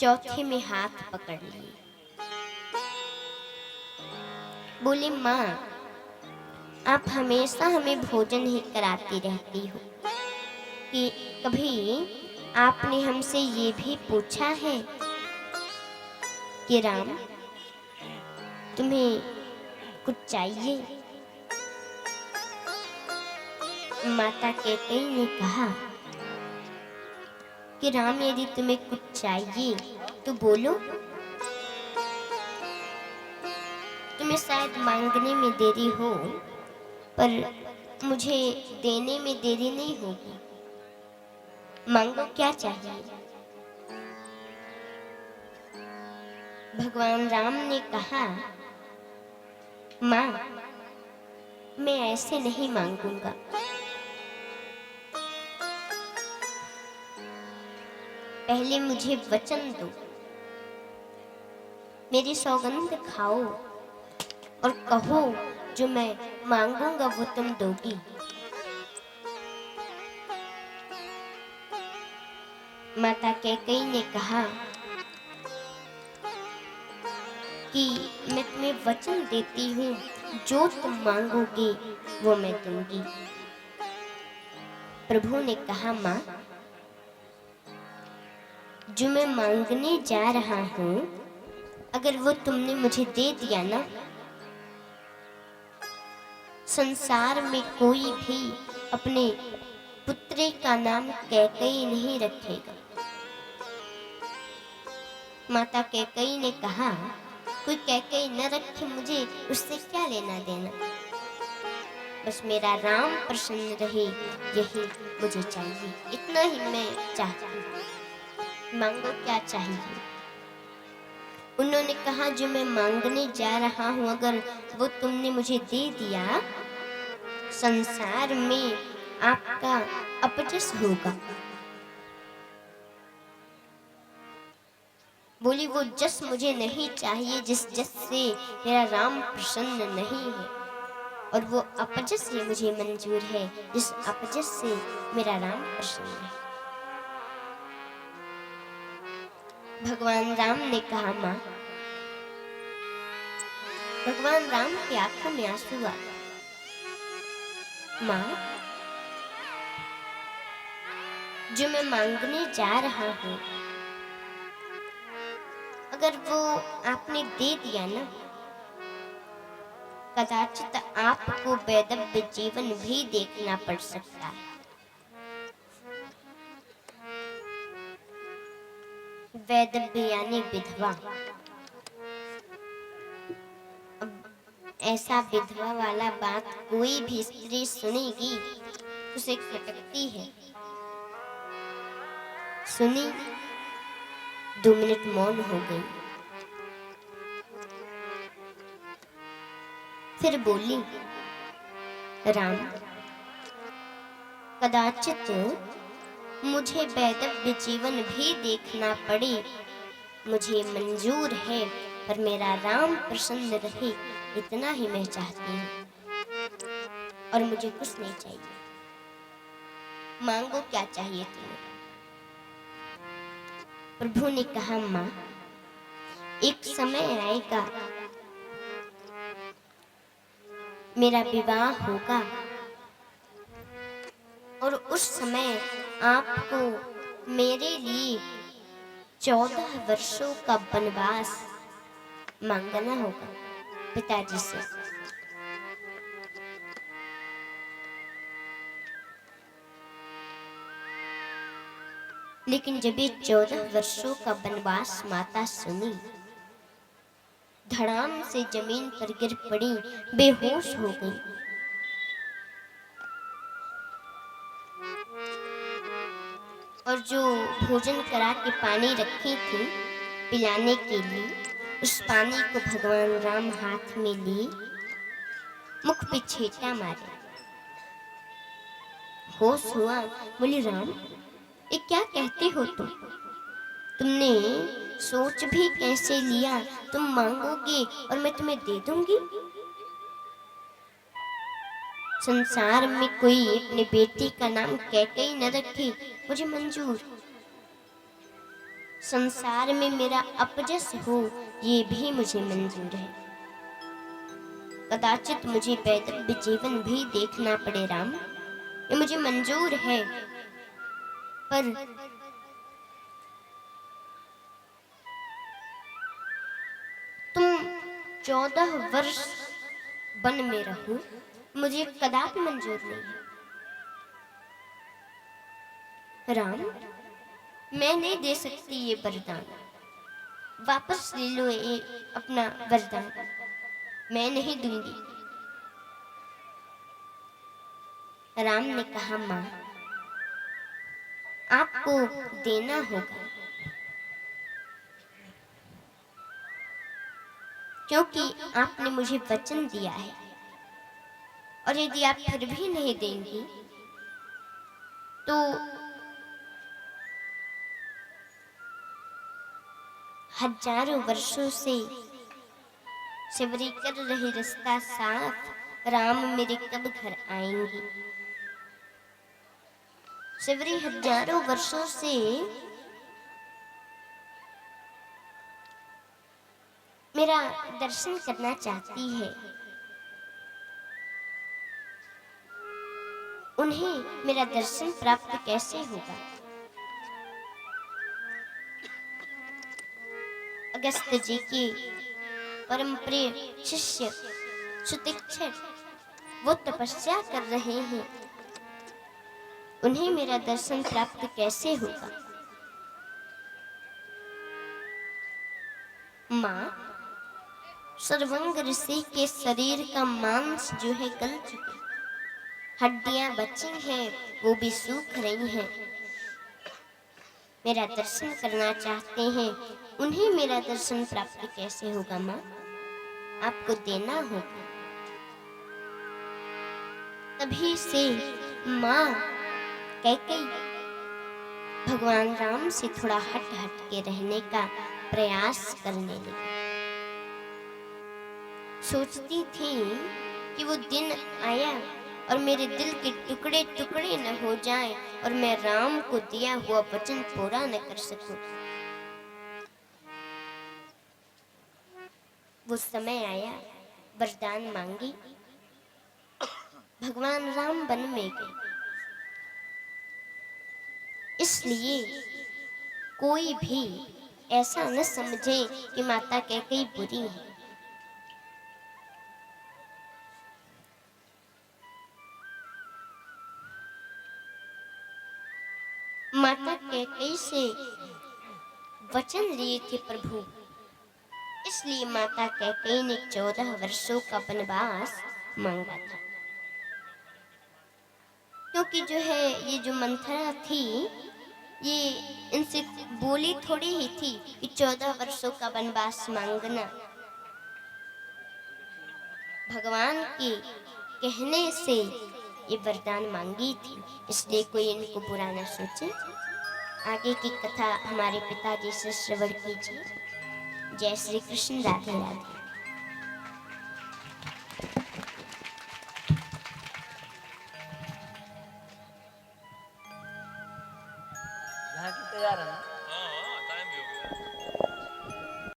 चौथे में हाथ पकड़ लिए। बोले माँ, आप हमेशा हमें भोजन ही कराती रहती हो, कि कभी आपने हमसे ये भी पूछा है कि राम तुम्हें कुछ चाहिए? माता कैकेयी ने कहा कि राम यदि तुम्हें कुछ चाहिए तो बोलो, तुम्हें शायद मांगने में देरी हो पर मुझे देने में देरी नहीं होगी। मांगो, क्या चाहिए? भगवान राम ने कहा, माँ मैं ऐसे नहीं मांगूंगा, पहले मुझे वचन दो, मेरी सौगंध खाओ और कहो जो मैं मांगूंगा वो तुम दोगी। माता कैकेयी ने कहा कि मैं तुम्हें वचन देती हूँ, जो तुम मांगोगे वो मैं दूंगी। प्रभु ने कहा, माँ जो मैं मांगने जा रहा हूँ अगर वो तुमने मुझे दे दिया ना, संसार में कोई भी अपने पुत्री का नाम कैकेयी नहीं रखेगा। माता कैकेयी ने कहा, कोई कैकेयी न रखे, मुझे उससे क्या लेना देना, बस मेरा राम प्रसन्न रहे यही मुझे चाहिए, इतना ही मैं चाहती हूँ। मांगो, क्या चाहिए? उन्होंने कहा, जो मैं मांगने जा रहा हूँ अगर वो तुमने मुझे दे दिया, संसार में आपका अपजस होगा। बोली, वो जस मुझे नहीं चाहिए जिस जस से मेरा राम प्रसन्न नहीं है, और वो अपजस ही मुझे मंजूर है जिस अपजस से मेरा राम प्रसन्न है। भगवान राम ने कहा, माँ, भगवान राम की आंखों में आंसू आ गए। माँ, जो मैं मांगने जा रहा हूँ अगर वो आपने दे दिया ना, कदाचित आपको वैधव्य जीवन भी देखना पड़ सकता है। वैधव्य यानी विधवा। अब ऐसा विधवा वाला बात कोई भी स्त्री सुनेगी उसे खटकती है। सुनी, 2 मिनट मौन हो गई, फिर बोली, राम कदाचित मुझे वैधव्य जीवन भी देखना पड़े, मुझे मंजूर है, पर मेरा राम प्रसन्न रहे इतना ही मैं चाहती हूँ, और मुझे कुछ नहीं चाहिए। मांगो, क्या चाहिए तुम्हें? प्रभु ने कहा, माँ एक समय आएगा, मेरा विवाह होगा और उस समय आपको मेरे लिए 14 वर्षों का वनवास मांगना होगा पिताजी से। लेकिन जब ये 14 वर्षों का वनवास माता सुनी, धड़ाम से जमीन पर गिर पड़ी, बेहोश हो गई। और जो भोजन करा के पानी रखी थी पिलाने के लिए, उस पानी को भगवान राम हाथ में लिए मुख पे छींटा मारे। होश हुआ, बोले, राम ये क्या कहते हो तुमने सोच भी कैसे लिया, तुम मांगोगे और मैं तुम्हें दे दूंगी? संसार में कोई अपने बेटी का नाम कैकेयी न रखे, मुझे मंजूर। संसार में मेरा अपजस हो ये भी मुझे मंजूर है। कदाचित मुझे वैधव्य जीवन भी देखना पड़े राम, ये मुझे मंजूर है, पर तुम 14 वर्ष वन में रहो मुझे कदापि मंजूर नहीं है। राम, मैं नहीं दे सकती ये वरदान, वापस ले लो ये अपना वरदान, मैं नहीं दूंगी। राम ने कहा, मां आपको देना होगा, क्योंकि आपने मुझे वचन दिया है, और यदि आप फिर भी नहीं देंगी तो हजारों वर्षों से सिवरी कर रही रास्ता साफ, राम मेरे कब घर आएंगे। सिवरी हजारों वर्षों से मेरा दर्शन करना चाहती है, उन्हें मेरा दर्शन प्राप्त कैसे होगा। अगस्त्य जी के परम प्रिय शिष्य सुतीक्षण वो तपस्या कर रहे हैं, उन्हें मेरा दर्शन प्राप्त कैसे होगा। मां, सर्वंग ऋषि के शरीर का मांस जो है गल चुके, हड्डियां बची हैं वो भी सूख रही हैं, मेरा दर्शन करना चाहते हैं, उन्हें मेरा दर्शन प्राप्त कैसे होगा। मां, आपको देना होगा। तभी से मां कैकेयी भगवान राम से थोड़ा हट हट के रहने का प्रयास करने लगी। सोचती थी कि वो दिन आया और मेरे दिल के टुकड़े टुकड़े न हो जाएं और मैं राम को दिया हुआ वचन पूरा न कर सकूं। वो समय आया, वरदान मांगी, भगवान राम वन में गए। इसलिए कोई भी ऐसा न समझे कि माता कैकेयी बुरी है। माता कैकेयी से वचन लिए थे प्रभु, इसलिए माता कैकेयी ने 14 वर्षों का वनवास मांगा था। क्योंकि जो है ये जो मंथरा थी ये इनसे बोली थोड़ी ही थी कि 14 वर्षों का वनवास मांगना, भगवान के कहने से ये वरदान मांगी थी, इसलिए कोई इनको बुरा न सोचे। आगे की कथा हमारे पिताजी से श्रवण कीजिए। जय श्री कृष्ण, राधे राधे।